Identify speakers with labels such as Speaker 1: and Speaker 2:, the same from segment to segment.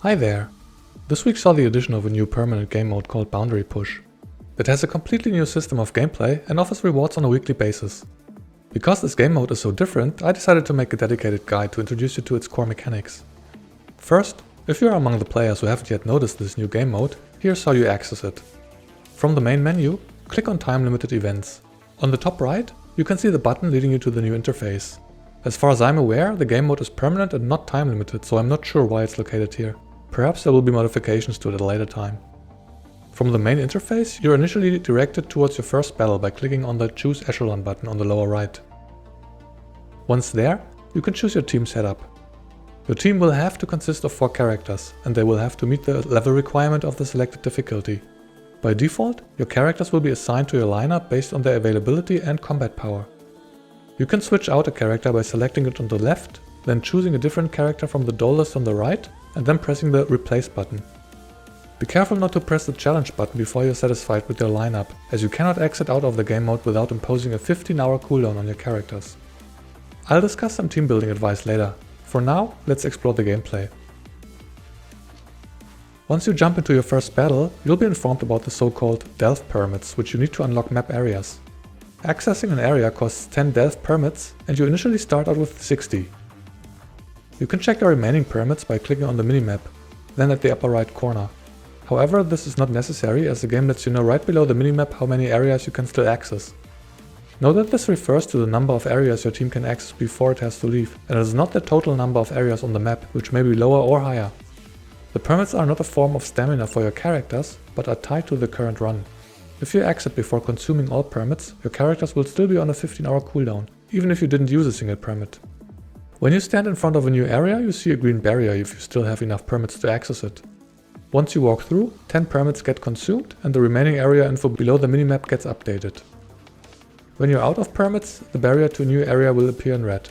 Speaker 1: Hi there! This week saw the addition of a new permanent game mode called Boundary Push. It has a completely new system of gameplay and offers rewards on a weekly basis. Because this game mode is so different, I decided to make a dedicated guide to introduce you to its core mechanics. First, if you are among the players who haven't yet noticed this new game mode, here's how you access it. From the main menu, click on Time Limited Events. On the top right, you can see the button leading you to the new interface. As far as I'm aware, the game mode is permanent and not time limited, so I'm not sure why it's located here. Perhaps there will be modifications to it at a later time. From the main interface, you're initially directed towards your first battle by clicking on the Choose Echelon button on the lower right. Once there, you can choose your team setup. Your team will have to consist of 4 characters, and they will have to meet the level requirement of the selected difficulty. By default, your characters will be assigned to your lineup based on their availability and combat power. You can switch out a character by selecting it on the left, then choosing a different character from the door list on the right, and then pressing the Replace button. Be careful not to press the Challenge button before you're satisfied with your lineup, as you cannot exit out of the game mode without imposing a 15-hour cooldown on your characters. I'll discuss some team building advice later. For now, let's explore the gameplay. Once you jump into your first battle, you'll be informed about the so-called Delve permits, which you need to unlock map areas. Accessing an area costs 10 Delve permits, and you initially start out with 60. You can check your remaining permits by clicking on the minimap, then at the upper right corner. However, this is not necessary, as the game lets you know right below the minimap how many areas you can still access. Note that this refers to the number of areas your team can access before it has to leave, and it is not the total number of areas on the map, which may be lower or higher. The permits are not a form of stamina for your characters, but are tied to the current run. If you exit before consuming all permits, your characters will still be on a 15-hour cooldown, even if you didn't use a single permit. When you stand in front of a new area, you see a green barrier if you still have enough permits to access it. Once you walk through, 10 permits get consumed and the remaining area info below the minimap gets updated. When you're out of permits, the barrier to a new area will appear in red.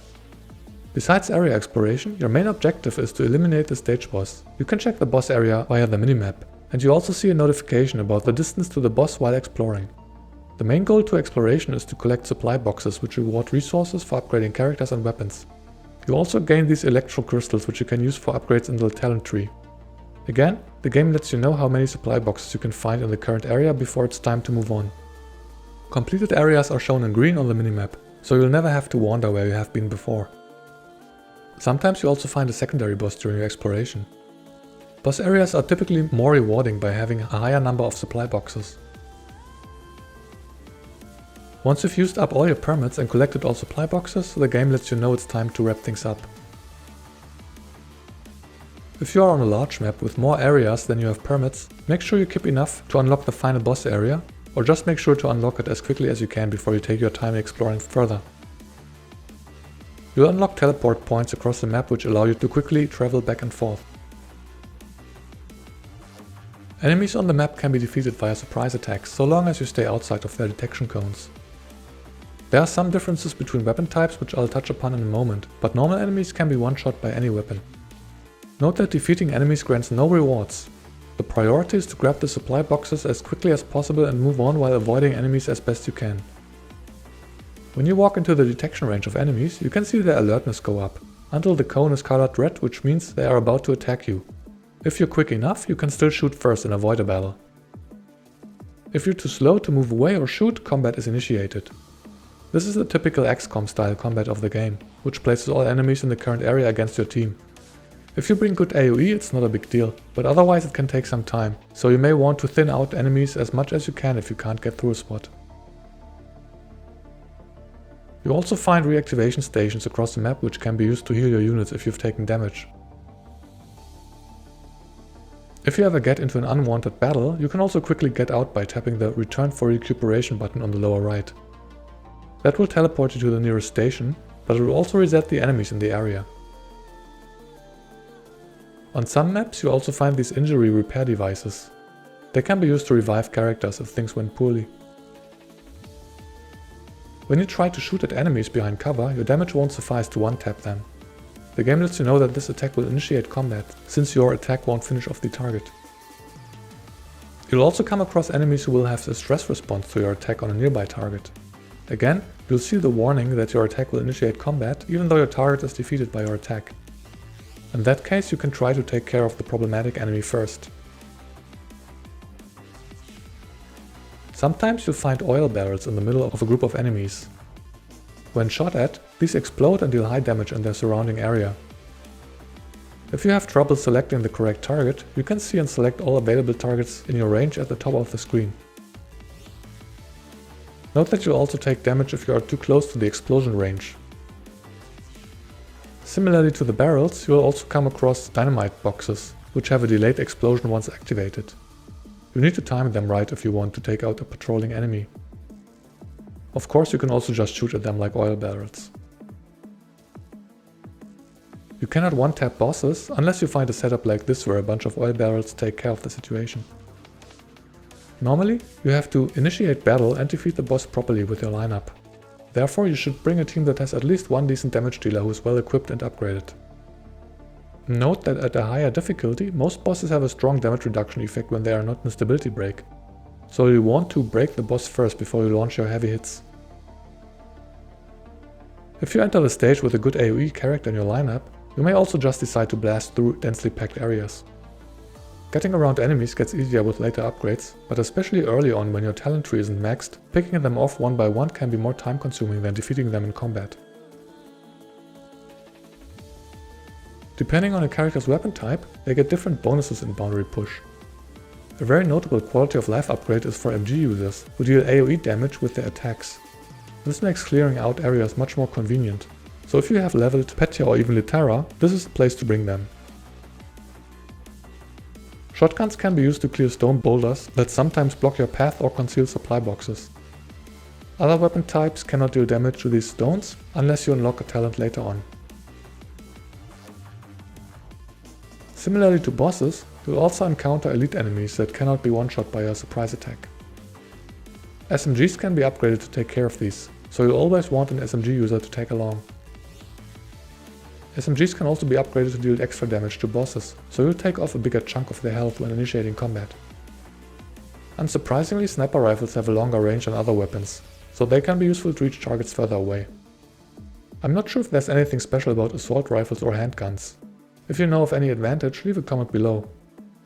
Speaker 1: Besides area exploration, your main objective is to eliminate the stage boss. You can check the boss area via the minimap, and you also see a notification about the distance to the boss while exploring. The main goal to exploration is to collect supply boxes which reward resources for upgrading characters and weapons. You also gain these electro crystals which you can use for upgrades in the talent tree. Again, the game lets you know how many supply boxes you can find in the current area before it's time to move on. Completed areas are shown in green on the minimap, so you'll never have to wander where you have been before. Sometimes you also find a secondary boss during your exploration. Boss areas are typically more rewarding by having a higher number of supply boxes. Once you've used up all your permits and collected all supply boxes, the game lets you know it's time to wrap things up. If you are on a large map with more areas than you have permits, make sure you keep enough to unlock the final boss area, or just make sure to unlock it as quickly as you can before you take your time exploring further. You'll unlock teleport points across the map which allow you to quickly travel back and forth. Enemies on the map can be defeated via surprise attacks, so long as you stay outside of their detection cones. There are some differences between weapon types which I'll touch upon in a moment, but normal enemies can be one-shot by any weapon. Note that defeating enemies grants no rewards. The priority is to grab the supply boxes as quickly as possible and move on while avoiding enemies as best you can. When you walk into the detection range of enemies, you can see their alertness go up, until the cone is colored red, which means they are about to attack you. If you're quick enough, you can still shoot first and avoid a battle. If you're too slow to move away or shoot, combat is initiated. This is the typical XCOM style combat of the game, which places all enemies in the current area against your team. If you bring good AoE, it's not a big deal, but otherwise it can take some time, so you may want to thin out enemies as much as you can if you can't get through a spot. You also find reactivation stations across the map which can be used to heal your units if you've taken damage. If you ever get into an unwanted battle, you can also quickly get out by tapping the Return for Recuperation button on the lower right. That will teleport you to the nearest station, but it will also reset the enemies in the area. On some maps you also find these injury repair devices. They can be used to revive characters if things went poorly. When you try to shoot at enemies behind cover, your damage won't suffice to one-tap them. The game lets you know that this attack will initiate combat, since your attack won't finish off the target. You'll also come across enemies who will have a stress response to your attack on a nearby target. Again, you'll see the warning that your attack will initiate combat, even though your target is defeated by your attack. In that case, you can try to take care of the problematic enemy first. Sometimes you'll find oil barrels in the middle of a group of enemies. When shot at, these explode and deal high damage in their surrounding area. If you have trouble selecting the correct target, you can see and select all available targets in your range at the top of the screen. Note that you'll also take damage if you are too close to the explosion range. Similarly to the barrels, you will also come across dynamite boxes, which have a delayed explosion once activated. You need to time them right if you want to take out a patrolling enemy. Of course, you can also just shoot at them like oil barrels. You cannot one-tap bosses unless you find a setup like this where a bunch of oil barrels take care of the situation. Normally, you have to initiate battle and defeat the boss properly with your lineup. Therefore, you should bring a team that has at least one decent damage dealer who is well equipped and upgraded. Note that at a higher difficulty, most bosses have a strong damage reduction effect when they are not in a stability break. So you want to break the boss first before you launch your heavy hits. If you enter the stage with a good AoE character in your lineup, you may also just decide to blast through densely packed areas. Getting around enemies gets easier with later upgrades, but especially early on when your talent tree isn't maxed, picking them off one by one can be more time consuming than defeating them in combat. Depending on a character's weapon type, they get different bonuses in Boundary Push. A very notable quality of life upgrade is for MG users, who deal AoE damage with their attacks. This makes clearing out areas much more convenient. So if you have leveled Petya or even Litera, this is the place to bring them. Shotguns can be used to clear stone boulders that sometimes block your path or conceal supply boxes. Other weapon types cannot deal damage to these stones unless you unlock a talent later on. Similarly to bosses, you'll also encounter elite enemies that cannot be one-shot by a surprise attack. SMGs can be upgraded to take care of these, so you'll always want an SMG user to tag along. SMGs can also be upgraded to deal extra damage to bosses, so you'll take off a bigger chunk of their health when initiating combat. Unsurprisingly, sniper rifles have a longer range than other weapons, so they can be useful to reach targets further away. I'm not sure if there's anything special about assault rifles or handguns. If you know of any advantage, leave a comment below.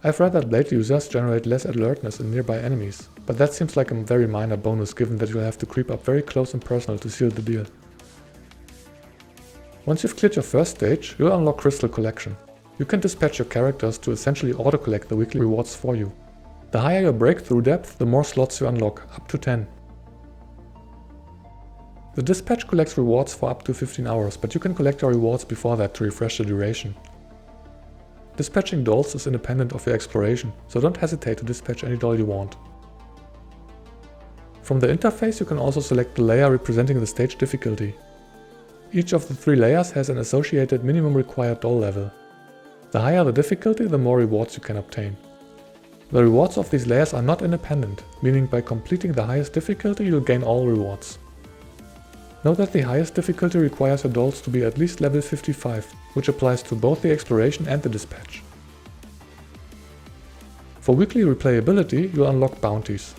Speaker 1: I've read that blade users generate less alertness in nearby enemies, but that seems like a very minor bonus given that you'll have to creep up very close and personal to seal the deal. Once you've cleared your first stage, you'll unlock Crystal Collection. You can dispatch your characters to essentially auto-collect the weekly rewards for you. The higher your breakthrough depth, the more slots you unlock, up to 10. The dispatch collects rewards for up to 15 hours, but you can collect your rewards before that to refresh the duration. Dispatching dolls is independent of your exploration, so don't hesitate to dispatch any doll you want. From the interface you can also select the layer representing the stage difficulty. Each of the 3 layers has an associated minimum required doll level. The higher the difficulty, the more rewards you can obtain. The rewards of these layers are not independent, meaning by completing the highest difficulty you'll gain all rewards. Note that the highest difficulty requires your dolls to be at least level 55, which applies to both the exploration and the dispatch. For weekly replayability, you'll unlock bounties.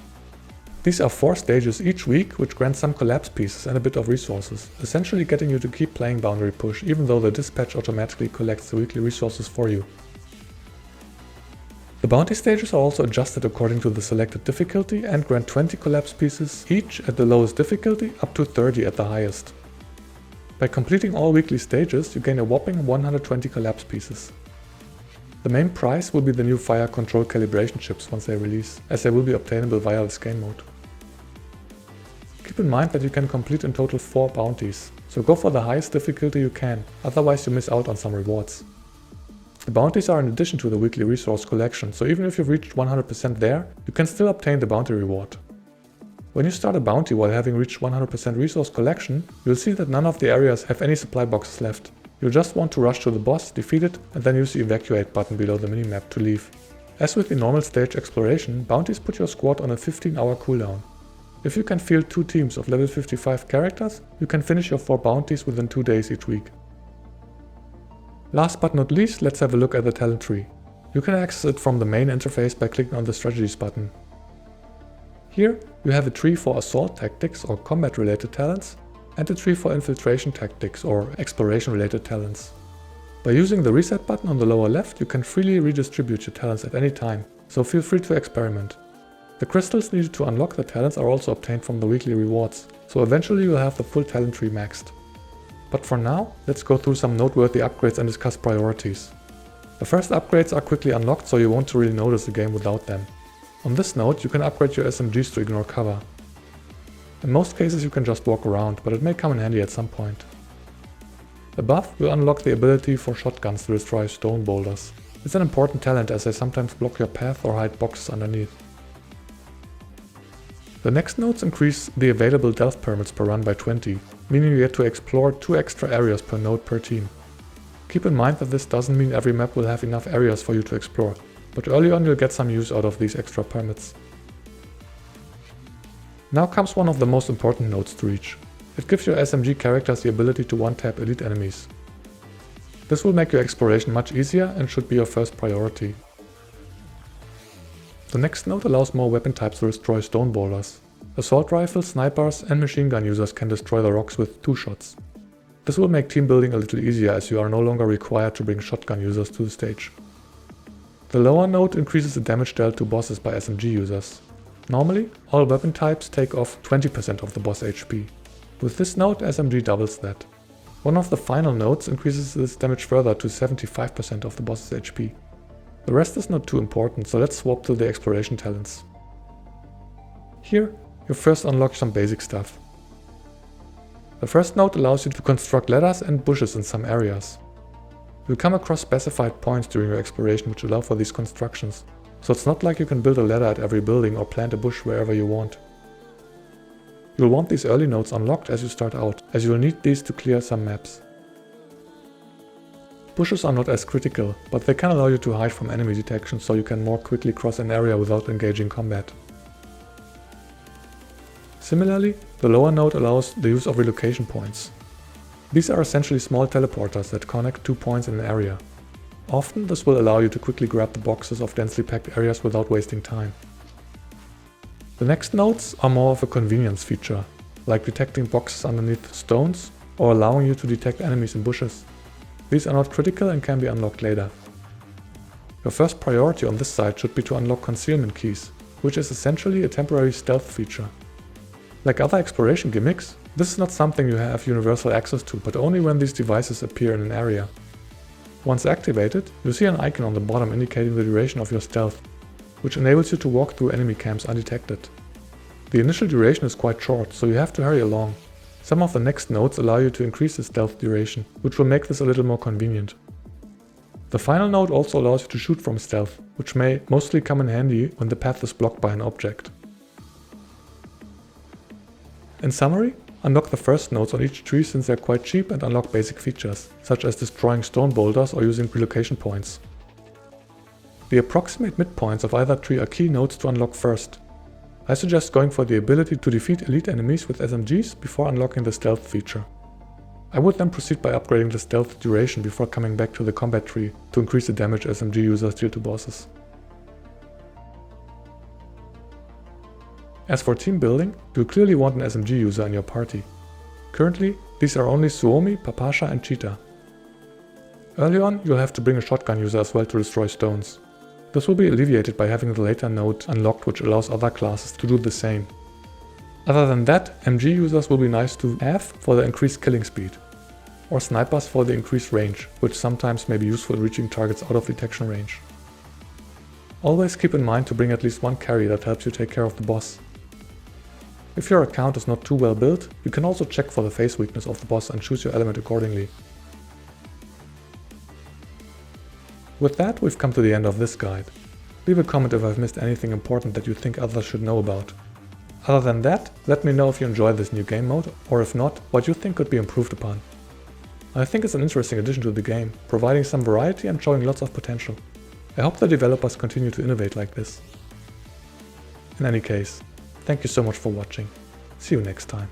Speaker 1: These are 4 stages each week, which grant some collapse pieces and a bit of resources, essentially getting you to keep playing Boundary Push even though the dispatch automatically collects the weekly resources for you. The bounty stages are also adjusted according to the selected difficulty and grant 20 collapse pieces each at the lowest difficulty up to 30 at the highest. By completing all weekly stages, you gain a whopping 120 collapse pieces. The main prize will be the new fire control calibration chips once they release, as they will be obtainable via this game mode. Keep in mind that you can complete in total 4 bounties, so go for the highest difficulty you can, otherwise you miss out on some rewards. The bounties are in addition to the weekly resource collection, so even if you've reached 100% there, you can still obtain the bounty reward. When you start a bounty while having reached 100% resource collection, you'll see that none of the areas have any supply boxes left. You'll just want to rush to the boss, defeat it, and then use the evacuate button below the minimap to leave. As with the normal stage exploration, bounties put your squad on a 15-hour cooldown. If you can field 2 teams of level 55 characters, you can finish your 4 bounties within 2 days each week. Last but not least, let's have a look at the talent tree. You can access it from the main interface by clicking on the strategies button. Here, you have a tree for assault tactics or combat related talents, and a tree for infiltration tactics or exploration related talents. By using the reset button on the lower left, you can freely redistribute your talents at any time, so feel free to experiment. The crystals needed to unlock the talents are also obtained from the weekly rewards, so eventually you'll have the full talent tree maxed. But for now, let's go through some noteworthy upgrades and discuss priorities. The first upgrades are quickly unlocked, so you won't really notice the game without them. On this note, you can upgrade your SMGs to ignore cover. In most cases you can just walk around, but it may come in handy at some point. Above, you'll unlock the ability for shotguns to destroy stone boulders. It's an important talent as they sometimes block your path or hide boxes underneath. The next nodes increase the available delve permits per run by 20, meaning you get to explore 2 extra areas per node per team. Keep in mind that this doesn't mean every map will have enough areas for you to explore, but early on you'll get some use out of these extra permits. Now comes one of the most important nodes to reach. It gives your SMG characters the ability to one-tap elite enemies. This will make your exploration much easier and should be your first priority. The next node allows more weapon types to destroy stone boulders. Assault rifles, snipers and machine gun users can destroy the rocks with 2 shots. This will make team building a little easier as you are no longer required to bring shotgun users to the stage. The lower node increases the damage dealt to bosses by SMG users. Normally, all weapon types take off 20% of the boss HP. With this node, SMG doubles that. One of the final nodes increases this damage further to 75% of the boss's HP. The rest is not too important, so let's swap to the exploration talents. Here, you first unlock some basic stuff. The first node allows you to construct ladders and bushes in some areas. You'll come across specified points during your exploration which allow for these constructions, so it's not like you can build a ladder at every building or plant a bush wherever you want. You'll want these early nodes unlocked as you start out, as you'll need these to clear some maps. Bushes are not as critical, but they can allow you to hide from enemy detection so you can more quickly cross an area without engaging combat. Similarly, the lower node allows the use of relocation points. These are essentially small teleporters that connect 2 points in an area. Often this will allow you to quickly grab the boxes of densely packed areas without wasting time. The next nodes are more of a convenience feature, like detecting boxes underneath stones or allowing you to detect enemies in bushes. These are not critical and can be unlocked later. Your first priority on this side should be to unlock concealment keys, which is essentially a temporary stealth feature. Like other exploration gimmicks, this is not something you have universal access to, but only when these devices appear in an area. Once activated, you'll see an icon on the bottom indicating the duration of your stealth, which enables you to walk through enemy camps undetected. The initial duration is quite short, so you have to hurry along. Some of the next nodes allow you to increase the stealth duration, which will make this a little more convenient. The final node also allows you to shoot from stealth, which may mostly come in handy when the path is blocked by an object. In summary, unlock the first nodes on each tree since they're quite cheap and unlock basic features, such as destroying stone boulders or using relocation points. The approximate midpoints of either tree are key nodes to unlock first. I suggest going for the ability to defeat elite enemies with SMGs before unlocking the stealth feature. I would then proceed by upgrading the stealth duration before coming back to the combat tree to increase the damage SMG users deal to bosses. As for team building, you'll clearly want an SMG user in your party. Currently, these are only Suomi, Papasha and Cheetah. Early on, you'll have to bring a shotgun user as well to destroy stones. This will be alleviated by having the later node unlocked, which allows other classes to do the same. Other than that, MG users will be nice to have for the increased killing speed, or snipers for the increased range, which sometimes may be useful reaching targets out of detection range. Always keep in mind to bring at least one carry that helps you take care of the boss. If your account is not too well built, you can also check for the phase weakness of the boss and choose your element accordingly. With that, we've come to the end of this guide. Leave a comment if I've missed anything important that you think others should know about. Other than that, let me know if you enjoy this new game mode, or if not, what you think could be improved upon. I think it's an interesting addition to the game, providing some variety and showing lots of potential. I hope the developers continue to innovate like this. In any case, thank you so much for watching. See you next time.